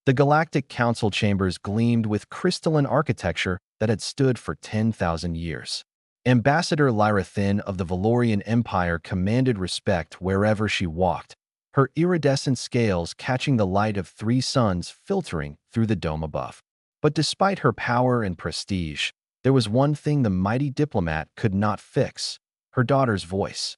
The Galactic Council chambers gleamed with crystalline architecture that had stood for 10,000 years. Ambassador Lyra Thin of the Valorian Empire commanded respect wherever she walked, her iridescent scales catching the light of 3 suns filtering through the dome above. But despite her power and prestige, there was one thing the mighty diplomat could not fix: her daughter's voice.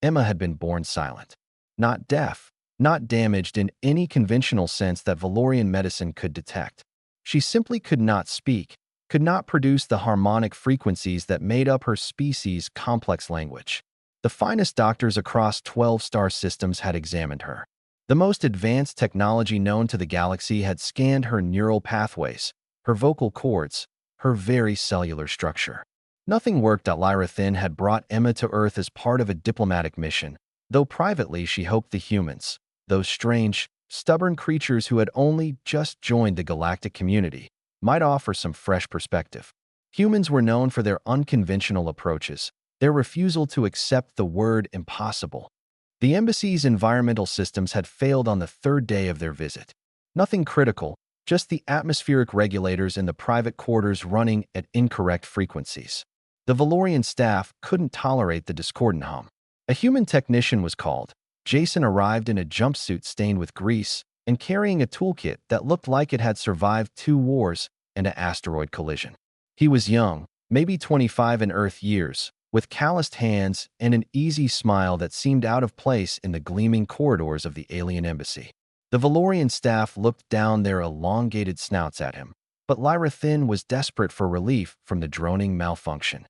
Emma had been born silent. Not deaf, not damaged in any conventional sense that Valorian medicine could detect. She simply could not speak, could not produce the harmonic frequencies that made up her species' complex language. The finest doctors across 12 star systems had examined her. The most advanced technology known to the galaxy had scanned her neural pathways, her vocal cords, her very cellular structure. Nothing worked. Lyra Thin had brought Emma to Earth as part of a diplomatic mission, though privately she hoped the humans, those strange, stubborn creatures who had only just joined the galactic community, might offer some fresh perspective. Humans were known for their unconventional approaches, their refusal to accept the word impossible. The embassy's environmental systems had failed on the 3rd day of their visit. Nothing critical, just the atmospheric regulators in the private quarters running at incorrect frequencies. The Valorian staff couldn't tolerate the discordant hum. A human technician was called. Jason arrived in a jumpsuit stained with grease and carrying a toolkit that looked like it had survived 2 wars and an asteroid collision. He was young, maybe 25 in Earth years, with calloused hands and an easy smile that seemed out of place in the gleaming corridors of the alien embassy. The Valorian staff looked down their elongated snouts at him, but Lyra Thin was desperate for relief from the droning malfunction.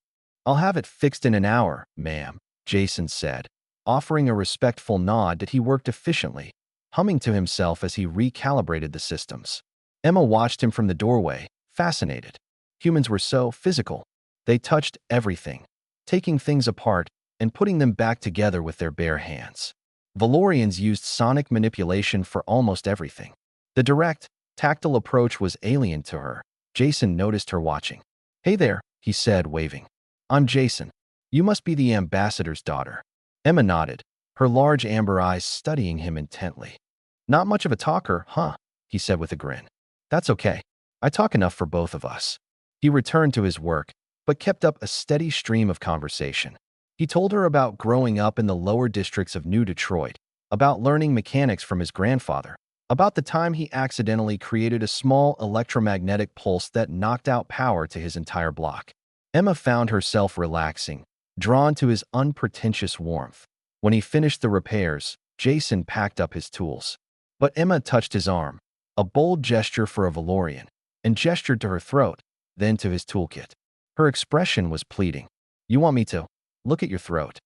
"I'll have it fixed in an hour, ma'am," Jason said, offering a respectful nod that he worked efficiently, humming to himself as he recalibrated the systems. Emma watched him from the doorway, fascinated. Humans were so physical. They touched everything, taking things apart and putting them back together with their bare hands. Valorians used sonic manipulation for almost everything. The direct, tactile approach was alien to her. Jason noticed her watching. "Hey there," he said, waving. "I'm Jason. You must be the ambassador's daughter." Emma nodded, her large amber eyes studying him intently. "Not much of a talker, huh?" he said with a grin. "That's okay. I talk enough for both of us." He returned to his work, but kept up a steady stream of conversation. He told her about growing up in the lower districts of New Detroit, about learning mechanics from his grandfather, about the time he accidentally created a small electromagnetic pulse that knocked out power to his entire block. Emma found herself relaxing, drawn to his unpretentious warmth. When he finished the repairs, Jason packed up his tools. But Emma touched his arm, a bold gesture for a Valorian, and gestured to her throat, then to his toolkit. Her expression was pleading. "You want me to look at your throat?"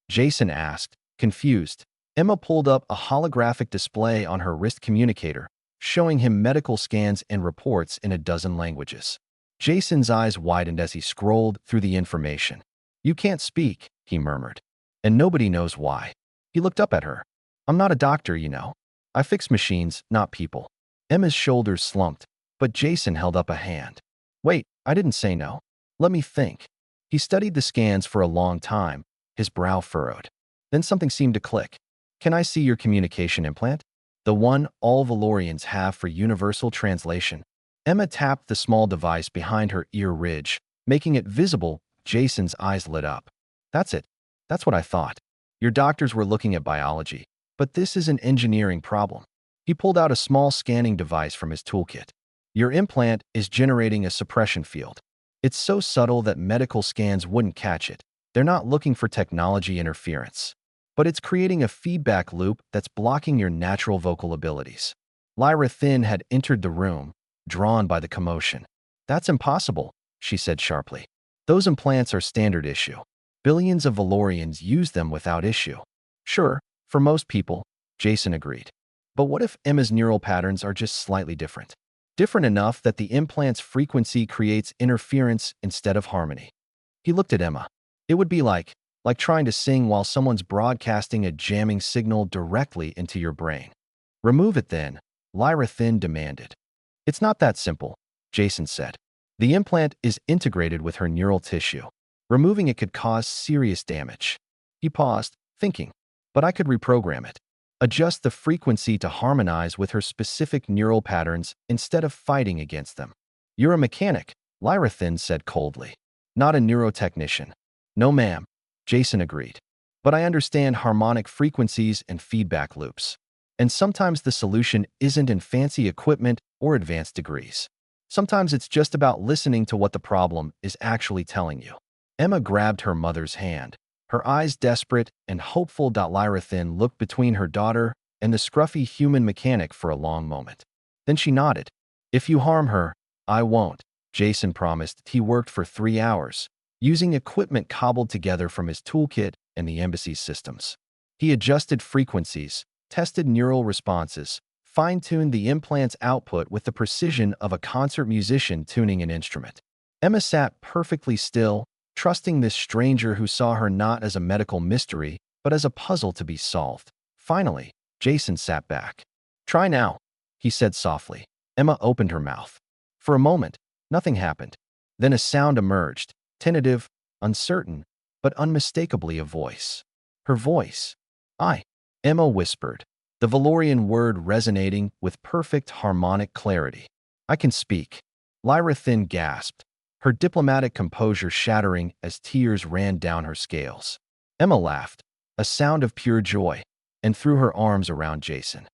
Jason asked, confused. Emma pulled up a holographic display on her wrist communicator, showing him medical scans and reports in a dozen languages. Jason's eyes widened as he scrolled through the information. "You can't speak," he murmured, "and nobody knows why." He looked up at her. "I'm not a doctor, you know. I fix machines, not people." Emma's shoulders slumped, but Jason held up a hand. "Wait, I didn't say no. Let me think." He studied the scans for a long time, his brow furrowed. Then something seemed to click. "Can I see your communication implant? The one all Valorians have for universal translation." Emma tapped the small device behind her ear ridge, making it visible. Jason's eyes lit up. "That's it. That's what I thought. Your doctors were looking at biology, but this is an engineering problem." He pulled out a small scanning device from his toolkit. "Your implant is generating a suppression field. It's so subtle that medical scans wouldn't catch it. They're not looking for technology interference. But it's creating a feedback loop that's blocking your natural vocal abilities." Lyra Thin had entered the room, drawn by the commotion. "That's impossible," she said sharply. "Those implants are standard issue. Billions of Valorians use them without issue." "Sure, for most people," Jason agreed. "But what if Emma's neural patterns are just slightly different? Different enough that the implant's frequency creates interference instead of harmony." He looked at Emma. "It would be like trying to sing while someone's broadcasting a jamming signal directly into your brain." "Remove it then," Lyra Thin demanded. "It's not that simple," Jason said. "The implant is integrated with her neural tissue. Removing it could cause serious damage." He paused, thinking. "But I could reprogram it." Adjust the frequency to harmonize with her specific neural patterns instead of fighting against them. You're a mechanic, Lyrathin said coldly. Not a neurotechnician. No, ma'am, Jason agreed. But I understand harmonic frequencies and feedback loops. And sometimes the solution isn't in fancy equipment or advanced degrees. Sometimes it's just about listening to what the problem is actually telling you. Emma grabbed her mother's hand, her eyes desperate and hopeful. Lyrathin looked between her daughter and the scruffy human mechanic for a long moment. Then she nodded. If you harm her, I won't, Jason promised. He worked for 3 hours, using equipment cobbled together from his toolkit and the embassy's systems. He adjusted frequencies, tested neural responses, fine-tuned the implant's output with the precision of a concert musician tuning an instrument. Emma sat perfectly still, trusting this stranger who saw her not as a medical mystery, but as a puzzle to be solved. Finally, Jason sat back. Try now, he said softly. Emma opened her mouth. For a moment, nothing happened. Then a sound emerged, tentative, uncertain, but unmistakably a voice. Her voice. Emma whispered, the Valorian word resonating with perfect harmonic clarity. I can speak. Lyrathin gasped, her diplomatic composure shattering as tears ran down her scales. Emma laughed, a sound of pure joy, and threw her arms around Jason.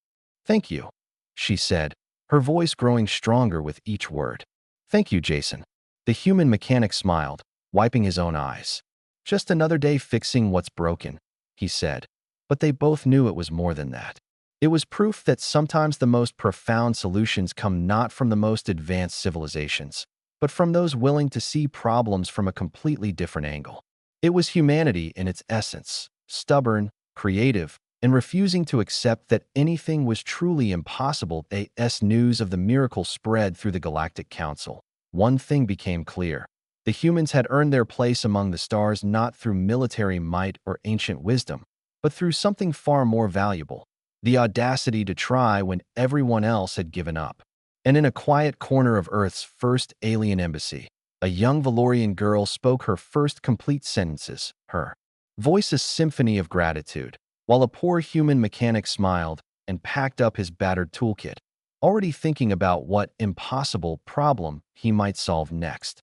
Thank you, she said, her voice growing stronger with each word. Thank you, Jason. The human mechanic smiled, wiping his own eyes. Just another day fixing what's broken, he said. But they both knew it was more than that. It was proof that sometimes the most profound solutions come not from the most advanced civilizations, but from those willing to see problems from a completely different angle. It was humanity in its essence, stubborn, creative, and refusing to accept that anything was truly impossible. As news of the miracle spread through the Galactic Council, one thing became clear. The humans had earned their place among the stars not through military might or ancient wisdom, but through something far more valuable, the audacity to try when everyone else had given up. And in a quiet corner of Earth's first alien embassy, a young Valorian girl spoke her first complete sentences, her voice a symphony of gratitude, while a poor human mechanic smiled and packed up his battered toolkit, already thinking about what impossible problem he might solve next.